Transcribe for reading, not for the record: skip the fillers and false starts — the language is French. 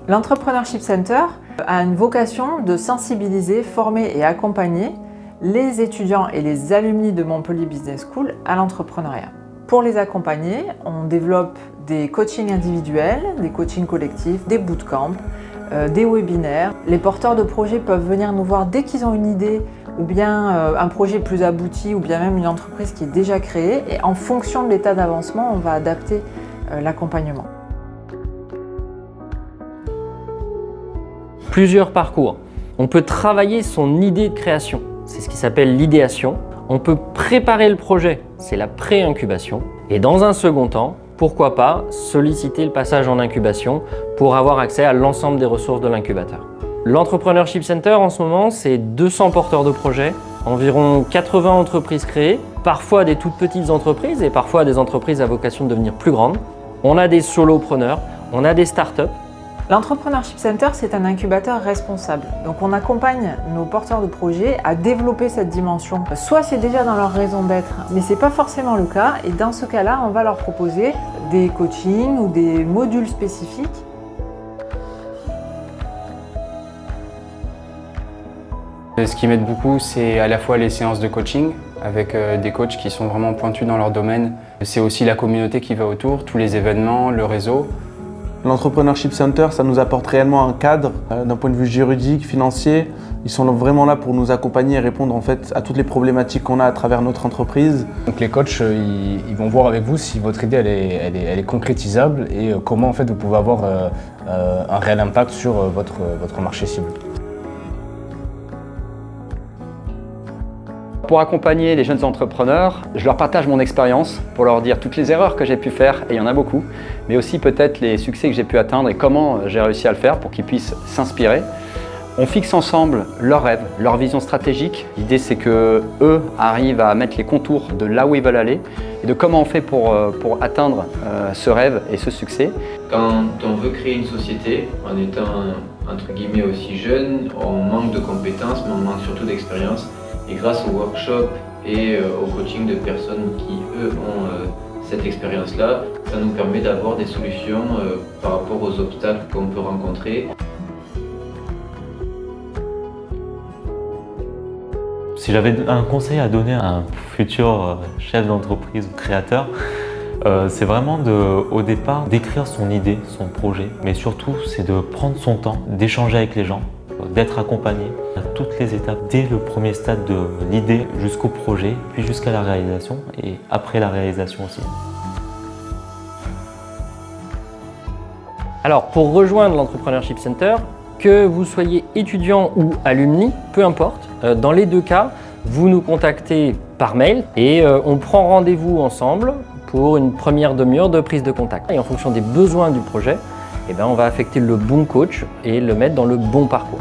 L'Entrepreneurship Center a une vocation de sensibiliser, former et accompagner les étudiants et les alumni de Montpellier Business School à l'entrepreneuriat. Pour les accompagner, on développe des coachings individuels, des coachings collectifs, des bootcamps, des webinaires. Les porteurs de projets peuvent venir nous voir dès qu'ils ont une idée ou bien un projet plus abouti ou bien même une entreprise qui est déjà créée, et en fonction de l'état d'avancement, on va adapter l'accompagnement. Plusieurs parcours. On peut travailler son idée de création, c'est ce qui s'appelle l'idéation. On peut préparer le projet, c'est la pré-incubation. Et dans un second temps, pourquoi pas solliciter le passage en incubation pour avoir accès à l'ensemble des ressources de l'incubateur. L'Entrepreneurship Center en ce moment, c'est 200 porteurs de projets, environ 80 entreprises créées, parfois des toutes petites entreprises et parfois des entreprises à vocation de devenir plus grandes. On a des solopreneurs, on a des startups. L'Entrepreneurship Center, c'est un incubateur responsable. Donc on accompagne nos porteurs de projets à développer cette dimension. Soit c'est déjà dans leur raison d'être, mais ce n'est pas forcément le cas. Et dans ce cas-là, on va leur proposer des coachings ou des modules spécifiques. Ce qui m'aide beaucoup, c'est à la fois les séances de coaching avec des coachs qui sont vraiment pointus dans leur domaine. C'est aussi la communauté qui va autour, tous les événements, le réseau. L'Entrepreneurship Center, ça nous apporte réellement un cadre d'un point de vue juridique, financier. Ils sont vraiment là pour nous accompagner et répondre en fait à toutes les problématiques qu'on a à travers notre entreprise. Donc les coachs, ils vont voir avec vous si votre idée elle est concrétisable et comment en fait vous pouvez avoir un réel impact sur votre marché cible. Pour accompagner les jeunes entrepreneurs, je leur partage mon expérience pour leur dire toutes les erreurs que j'ai pu faire, et il y en a beaucoup, mais aussi peut-être les succès que j'ai pu atteindre et comment j'ai réussi à le faire pour qu'ils puissent s'inspirer. On fixe ensemble leurs rêves, leur vision stratégique. L'idée c'est qu'eux arrivent à mettre les contours de là où ils veulent aller et de comment on fait pour atteindre ce rêve et ce succès. Quand on veut créer une société, en étant entre guillemets aussi jeune, on manque de compétences mais on manque surtout d'expérience. Et grâce aux workshops et au coaching de personnes qui, eux, ont cette expérience-là, ça nous permet d'avoir des solutions par rapport aux obstacles qu'on peut rencontrer. Si j'avais un conseil à donner à un futur chef d'entreprise ou créateur, c'est vraiment au départ d'écrire son idée, son projet, mais surtout c'est de prendre son temps, d'échanger avec les gens, d'être accompagné à toutes les étapes, dès le premier stade de l'idée jusqu'au projet, puis jusqu'à la réalisation et après la réalisation aussi. Alors pour rejoindre l'Entrepreneurship Center, que vous soyez étudiant ou alumni, peu importe, dans les deux cas, vous nous contactez par mail et on prend rendez-vous ensemble pour une première demi-heure de prise de contact. Et en fonction des besoins du projet, on va affecter le bon coach et le mettre dans le bon parcours.